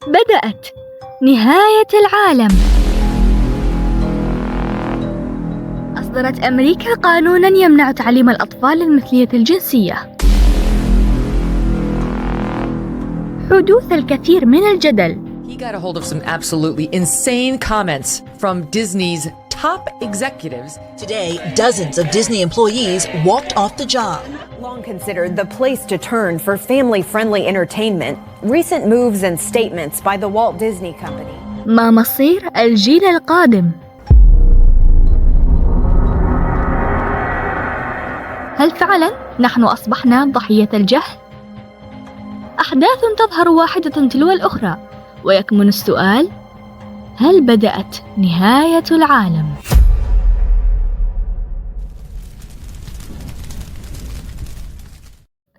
بدأت نهاية العالم. أصدرت أمريكا قانوناً يمنع تعليم الأطفال المثلية الجنسية. حدوث الكثير من الجدل. He got a hold of some absolutely insane comments from Disney's top executives. Today, dozens of Disney employees walked off the job. Long considered the place to turn for family-friendly entertainment, recent moves and statements by the Walt Disney Company. ما مصير الجيل القادم؟ هل فعلا نحن أصبحنا ضحية الجهل؟ أحداث تظهر واحدة تلو الأخرى، ويكمن السؤال: هل بدأت نهاية العالم؟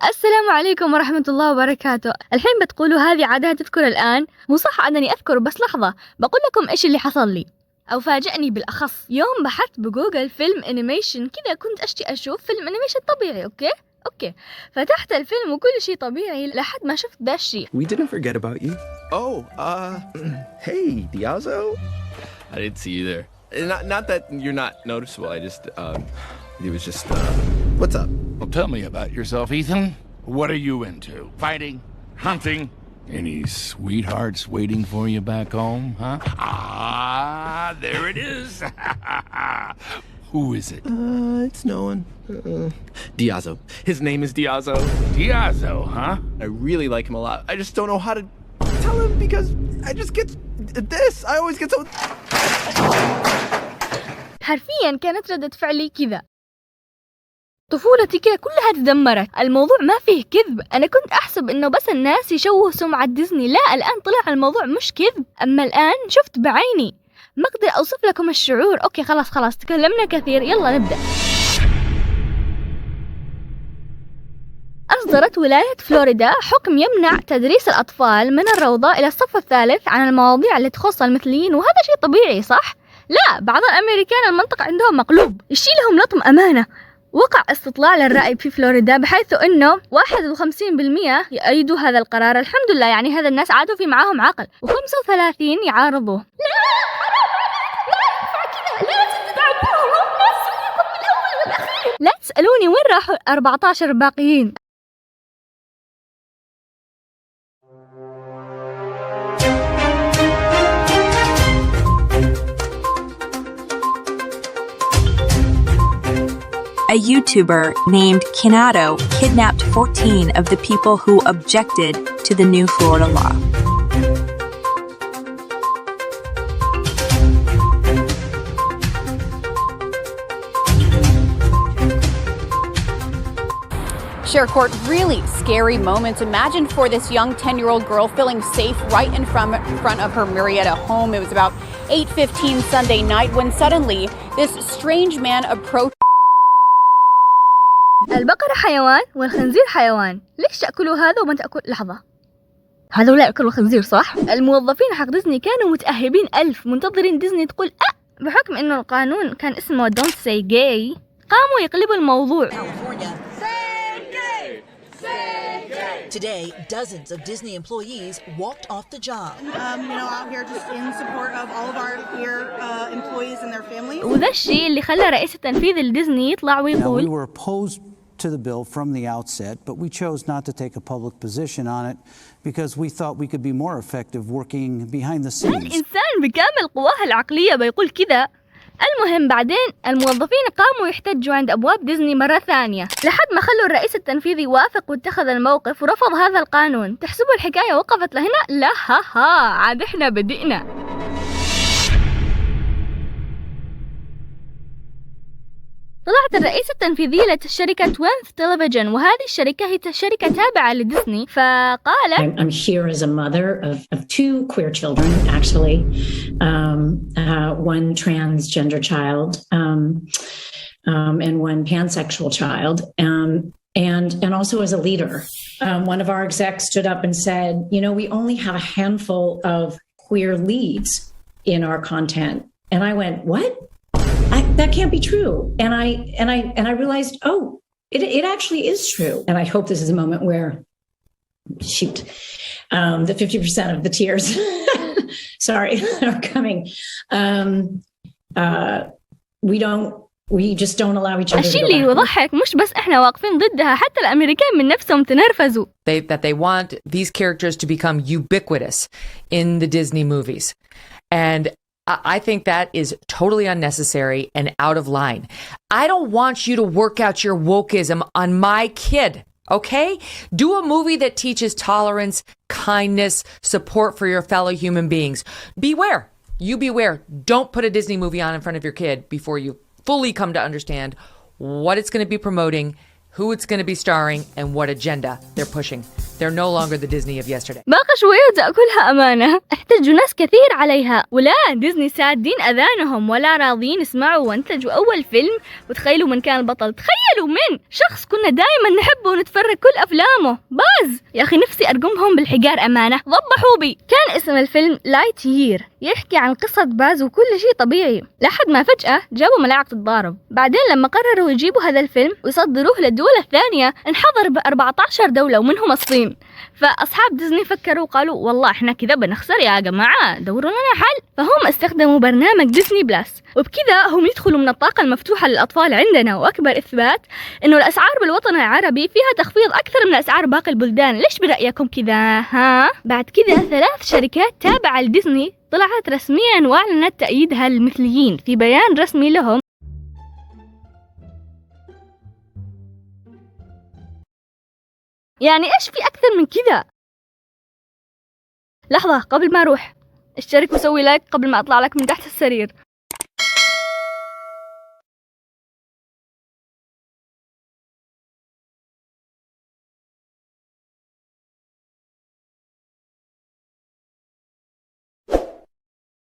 السلام عليكم ورحمة الله وبركاته. الحين بتقولوا هذه عادة تذكر الآن؟ مو صح أنني أذكر، بس لحظة بقول لكم إيش اللي حصل لي أو فاجأني بالأخص. يوم بحثت بجوجل فيلم أنيميشن كذا، كنت أشوف فيلم أنيميشن طبيعي. أوكي فتحت الفيلم وكل شيء طبيعي لحد ما شفت ذا الشيء. We didn't forget about you. Oh, hey, Diazo. I didn't see you there. Not that you're not noticeable. I just, it was just, What's up? Well, tell me about yourself, Ethan. What are you into? Fighting? Hunting? Any sweethearts waiting for you back home, huh? Ah, there it is. Who is it? It's no one. Diazo. His name is Diazo. Diazo, huh? I really like him a lot. I just don't know how to tell him because I just get this. I always get so... حرفيا كانت ردة فعلي كذا. طفولتي كذا كلها تدمرت. الموضوع ما فيه كذب. أنا كنت أحسب إنه بس الناس يشوهوا سمعة ديزني، لا، الآن طلع الموضوع مش كذب. أما الآن شفت بعيني، ما أقدر أوصف لكم الشعور. أوكي خلاص تكلمنا كثير، يلا نبدأ. أصدرت ولاية فلوريدا حكم يمنع تدريس الأطفال من الروضة إلى الصف الثالث عن المواضيع اللي تخص المثليين، وهذا شيء طبيعي صح؟ لا، بعض الأمريكان المنطق عندهم مقلوب، الشيء لهم لطم أمانة. وقع استطلاع للرأي في فلوريدا بحيث أنه 51% يؤيدوا هذا القرار. الحمد لله، يعني هذا الناس عادوا في معاهم عقل، و35 يعارضوه. لا حرام عليك، لا ينفع كذا، لازم تدعموهم، الناس سويكم من الأول والأخير. لا تسألوني وين راحوا 14 باقيين. A YouTuber named Kinato kidnapped 14 of the people who objected to the new Florida law. Court, really scary moments. Imagine for this young 10-year-old girl feeling safe right in front of her Marietta home. It was about 8:15 Sunday night when suddenly this strange man approached. البقرة حيوان والخنزير حيوان، ليش تأكلوا هذا وما تأكل؟ لحظة، هذول يأكلوا خنزير صح؟ الموظفين حق ديزني كانوا متأهبين منتظرين ديزني تقول بحكم إنه القانون كان اسمه Don't Say Gay، قاموا يقلبوا الموضوع. Today, dozens of Disney employees walked off the job. Out here just in support of all of our employees and their families. وذا الشيء اللي خلى رئيس التنفيذي لديزني يطلع ويقول: We were opposed to the bill from the outset, but we chose not to take a public position on it because we thought we could be more effective working behind the scenes. الإنسان بكامل قواه العقلية بيقول كذا. المهم بعدين الموظفين قاموا يحتجوا عند أبواب ديزني مرة ثانية لحد ما خلوا الرئيس التنفيذي وافق واتخذ الموقف ورفض هذا القانون. تحسبوا الحكاية وقفت لهنا؟ لا، عاد احنا بدئنا. طلعت الرئيس التنفيذي لشركة وينث تلفزيون، وهذه الشركة هي شركة تابعة لديزني، فقالت: I'm here as a mother of two queer children, actually, one transgender child and one pansexual child, and also as a leader. One of our execs stood up and said, we only have a handful of queer leads in our content. And I went, what? That can't be true. And I realized, it actually is true. And I hope this is a moment where shoot, the 50% of the tears, sorry, are coming. We just don't allow each other to الشيء go اللي back. يضحك مش بس إحنا واقفين ضدها، حتى الأمريكان من نفسهم تنرفزوا. That they want these characters to become ubiquitous in the Disney movies. And I think that is totally unnecessary and out of line. I don't want you to work out your wokeism on my kid, okay? Do a movie that teaches tolerance, kindness, support for your fellow human beings. Beware. You beware. Don't put a Disney movie on in front of your kid before you fully come to understand what it's going to be promoting, who it's going to be starring, and what agenda they're pushing. They're no longer the Disney of yesterday. باقي شوية وتأكلها أمانة. احتجوا ناس كثير عليها، ولا ديزني سادين أذانهم ولا راضين يسمعوا وانتجوا أول فيلم وتخيلوا من كان البطل. تخيلوا من شخص كنا دائما نحبه ونتفرج كل أفلامه، باز. يا أخي نفسي أرقمهم بالحجار أمانة. ضبحوا بي. كان اسم الفيلم لايت يير، يحكي عن قصة باز وكل شيء طبيعي، لحد ما فجأة جابوا ملاعق تتضارب. بعدين لما قرروا يجيبوا هذا الفيلم ويصدروه للدول الثانية انحظر ب14 دولة ومنهم الصين. فأصحاب ديزني فكروا وقالوا والله احنا كذا بنخسر يا جماعة، دوروا لنا حل. فهم استخدموا برنامج ديزني بلس، وبكذا هم يدخلوا من الطاقة المفتوحة للأطفال عندنا. وأكبر إثبات إنه الأسعار بالوطن العربي فيها تخفيض أكثر من أسعار باقي البلدان. ليش برأيكم كذا؟ ها؟ بعد كذا 3 شركات تابعة لديزني طلعت رسميا وأعلنت تأييدها للمثليين في بيان رسمي لهم. يعني إيش في أكثر من كذا؟ لحظة قبل ما أروح، اشترك وسوي لايك قبل ما أطلع لك من تحت السرير.